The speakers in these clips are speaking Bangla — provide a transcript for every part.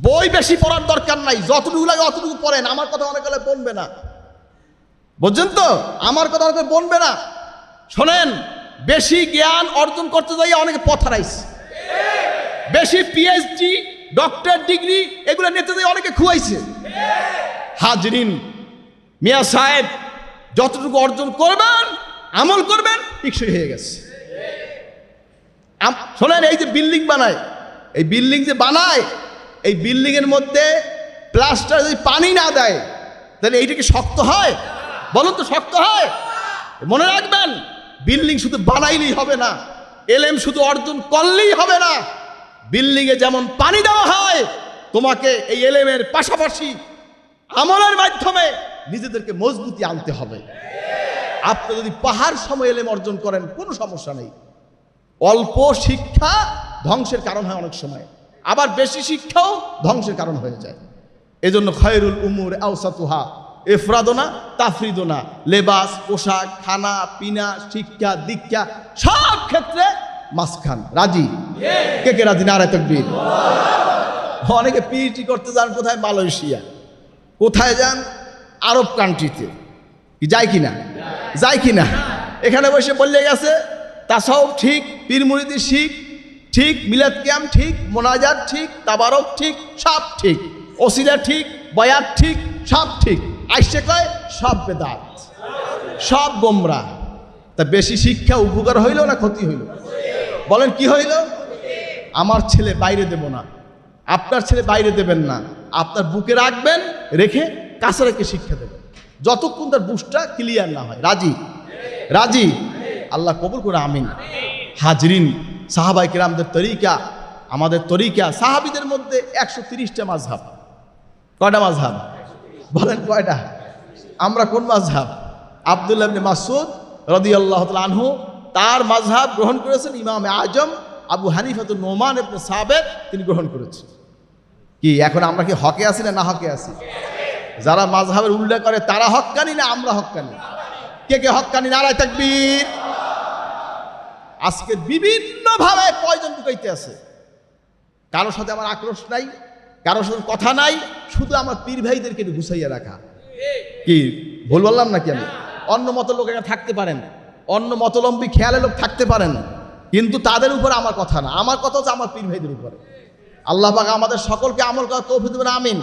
বই বেশি পড়ার দরকার নাই, যতটুকু লাগে অতটুকু পড়েন। আমার কথা অনেক হলে বলবে না, বুঝছেন তো? আমার কথা অনেকে বলবে না। শোনেন, বেশি জ্ঞান অর্জন করতে যাই অনেকে পথ হারাইছে। বেশি পিএইচডি, ডক্টর ডিগ্রি এগুলো নিতে যাই অনেকে খুয়াইছে। হাজরিন, মিয়া সাহেব যতটুকু অর্জন করবেন, আমল করবেন, টিকসই হয়ে গেছে। শোনেন, এই যে বিল্ডিং বানায়, এই বিল্ডিং যে বানায়, এই বিল্ডিং এর মধ্যে প্লাস্টার যদি পানি না দেয় তাহলে এইটা কি শক্ত হয়? বলুন তো, শক্ত হয়? মনে রাখবেন, বিল্ডিং শুধু বানাইলেই হবে না, এলেম শুধু অর্জন করলেই হবে না। বিল্ডিং এ যেমন পানি দেওয়া হয়, তোমাকে এই এলেমের পাশাপাশি আমলের মাধ্যমে নিজেদেরকে মজবুতি আনতে হবে। আপনি যদি পাহাড় সম এলেম অর্জন করেন কোনো সমস্যা নেই। অল্প শিক্ষা ধ্বংসের কারণ হয় অনেক সময়, আবার বেশি শিক্ষাও ধ্বংসের কারণ হয়ে যায়। এজন্য খায়রুল উমুর আওসাতুহা, এফরাদোনা তাফরিদোনা, লেবাস, পোশাক, খানা পিনা, শিক্ষা দীক্ষা সব ক্ষেত্রে মাঝখান। রাজি? কে কে রাজি? নারায়ে তাকবীর। অনেকে পিএইচডি করতে যান কোথায়? মালয়েশিয়া। কোথায় যান? আরব কান্ট্রিতে। যায় কিনা? যায় কিনা? এখানে বসে বললে গেছে তাসাউফ ঠিক, পীর মুরিদি শিখ ঠিক, মিলাদ কিয়াম ঠিক, মোনাজাত ঠিক, তাবারক ঠিক, সব ঠিক, ওসিলা ঠিক, বয়াত ঠিক, সব ঠিক। আইসে কয় সব বেদাত, সব গোমরা। তা বেশি শিক্ষা উপকার হইল না ক্ষতি হইল? বলেন কি হইল? আমার ছেলে বাইরে দেব না, আপনার ছেলে বাইরে দেবেন না, আপনার বুকে রাখবেন, রেখে কাছে রেখে শিক্ষা দেবেন যতক্ষণ তার বুঝটা ক্লিয়ার না হয়। রাজি? রাজি? আল্লাহ কবুল করে আমিন। হাজরিন, সাহাবায়ে কেরামদের তরিকা, আমাদের তরিকা, সাহাবীদের মধ্যে 130টা মাযহাব। কয়টা মাযহাব? বলেন কয়টা? আমরা কোন মাযহাব? আব্দুল্লাহ ইবনে মাসউদ রাদিয়াল্লাহু তাআলা আনহু, তার মাযহাব গ্রহণ করেছেন ইমাম আজম আবু হানিফাতুন নোমান ইবনে সাবিত, তিনি গ্রহণ করেছেন। কি এখন আমরা কি হকে আছি না না হকে আছি? যারা মাযহাবের উল্লেখ করে তারা হক্কানি না আমরা হক্কানি? কে কে হক্কানি? নারায়ে তাকবীর। আজকে বিভিন্নভাবে কয়জন ঢুকাইতে আছে। কারোর সাথে আমার আক্রোশ নাই, কারোর সাথে কথা নাই, শুধু আমার পীর ভাইদেরকে গুছাইয়া রাখা। কি ভুল বললাম নাকি আমি? অন্য মত লোক এখানে থাকতে পারেন, অন্য মতলম্বী খেয়ালে লোক থাকতে পারেন, কিন্তু তাদের উপরে আমার কথা না। আমার কথা হচ্ছে আমার পীর ভাইদের উপরে। আল্লাহ পাক আমাদের সকলকে আমল করার তৌফিক দেবেন, আমিন।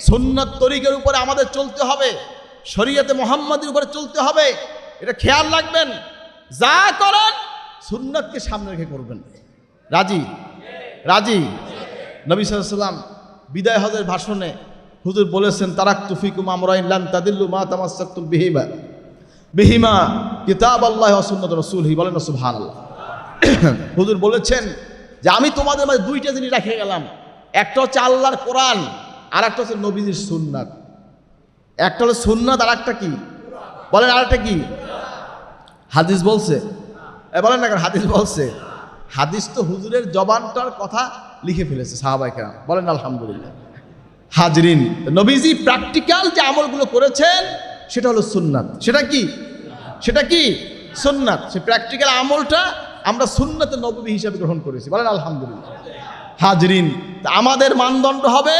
সুন্নাত তরিকার উপরে আমাদের চলতে হবে, শরীয়তে মুহাম্মাদের উপরে চলতে হবে, এটা খেয়াল রাখবেন। যা করেন সুন্নাতকে সামনে রেখে করবেন। রাজি? রাজি? নবী সাল্লাল্লাহু আলাইহি ওয়াসাল্লাম বিদায় হজের ভাষণে হুজুর বলেছেন, তারাকতু ফিকুম আমরাইন লান তাদিল্লু মা তামাসসাকতুম বিহিমা কিতাবাল্লাহি ওয়া সুন্নাত রাসূলিহি। বলেন না সুবহানাল্লাহ। হুজুর বলেছেন যে আমি তোমাদের মাঝে দুইটা জিনিস রেখে গেলাম, একটা হচ্ছে আল্লাহর কোরআন, আর একটা হচ্ছে নবীজির সুন্নাত। একটা হলো সুন্নাত, আর একটা কি? বলেন আরেকটা কি? হাদিস বলছে? বলেন না, হাদিস বলছে। হাদিস তো হুজুরের জবানটার কথা লিখে ফেলেছে সাহাবায়ে কেরাম। বলেন আলহামদুলিল্লাহ। হাজরিন, নবীজি প্র্যাকটিক্যাল যে আমলগুলো করেছেন সেটা হলো সুন্নাত। সেটা কি? সেটা কি? সুন্নাত। সে প্র্যাকটিক্যাল আমলটা আমরা সুন্নাতে নববী হিসাবে গ্রহণ করেছি। বলেন আলহামদুলিল্লাহ। হাজরিন, আমাদের মানদণ্ড হবে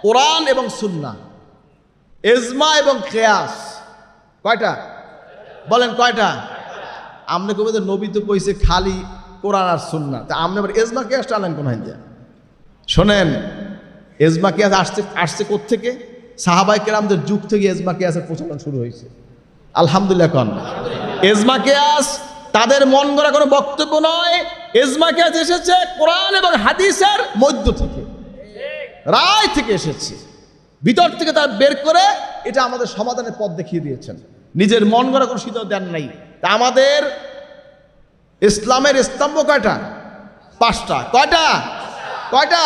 কোরআন এবং সুন্নাহ, ইজমা এবং কিয়াস। কয়টা? বলেন কয়টা? আমরা কবে নবী তো কইছে খালি কোরআন আর সুন্নাহ, তা আমরা আবার ইজমা কিয়াসটা আনলেন কোন হাইন্দা? শোনেন, ইজমা কিয়াস আসছে কোত্থেকে? সাহাবায়ে কেরামদের যুগ থেকে ইজমা কিয়াসের প্রচলন শুরু হয়েছে। আলহামদুলিল্লাহ কোন? ইজমা কিয়াস তাদের মন গড়া কোনো বক্তব্য নয়। ইজমা কিয়াস এসেছে কোরআন এবং হাদিসের মধ্য থেকে, রায় থেকে এসেছে। ভিতর থেকে তার বের করে এটা আমাদের সমাধানের পথ দেখিয়ে দিয়েছেন। নিজের মন গড়া কোনো সিদ্ধান্ত দেন নাই। তা আমাদের ইসলামের স্তম্ভ কয়টা? 5টা। কয়টা? কয়টা?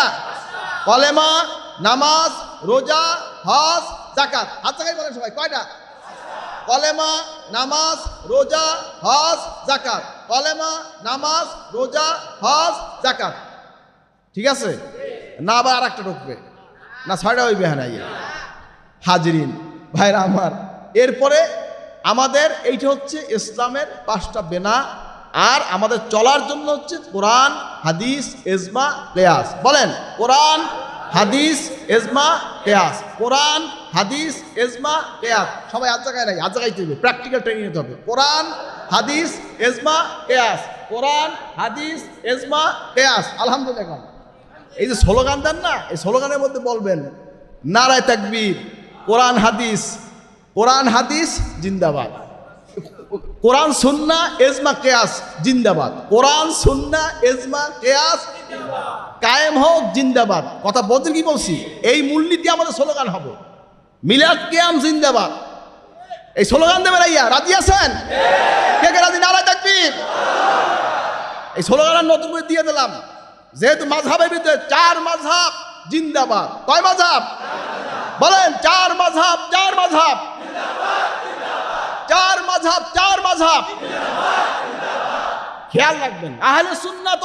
কলেমা, নামাজ, রোজা, হজ, যাকাত। হাত জায়গায় বলেন সবাই, কয়টা? কলেমা, নামাজ, রোজা, হজ, যাকাত। কলেমা, নামাজ, রোজা, হজ, যাকাত। ঠিক আছে না? আবার আর একটা ঢুকবে না? 6টা হইবে? হ্যাঁ। হাজরিন ভাইরা আমার, এরপরে আমাদের এইটা হচ্ছে ইসলামের 5টা বেনা, আর আমাদের চলার জন্য হচ্ছে কোরআন, হাদিস, ইজমা, কিয়াস। বলেন কোরআন, হাদিস এজমা কেয়াস, কোরআন হাদিস এজমা কেয়াস। সবাই আজ জায়গায় নাই, আজ জায়গায় হবে, প্র্যাকটিক্যাল ট্রেনিং নিতে হবে। কোরআন হাদিস এজমা কেয়াস, কোরআন হাদিস এজমা কেয়াস। আলহামদুলিল্লাহ। এই যে স্লোগান দেন না, এই স্লোগানের মধ্যে বলবেন নারায়ে তাকবীর, কোরআন হাদিস, কোরআন হাদিস জিন্দাবাদ, কোরআন সুন্নাহ এজমা কেয়াস জিন্দাবাদ, কোরআন সুন্নাহ এজমা কেয়াস কায়েম হোক জিন্দাবাদ। কথা বলতে কি বলছি? এই মূলনীতি আমাদের স্লোগান হবে। মিলাদ কিয়াম জিন্দাবাদ, এই স্লোগান দেবেন। আইয়া রাজি আছেন? কে কে রাজি? নারায়ে তাকবীর। এই স্লোগান নতুন করে দিয়ে দিলাম, যেহেতু মাযহাবের ভিতরে 4 মাযহাব জিন্দাবাদ। কয় মাযহাব বলেন? 4 মাযহাব, 4 মাযহাব, 4 মাযহাব, 4 মাযহাব। খেয়াল রাখবেন, আহলে সুন্নাত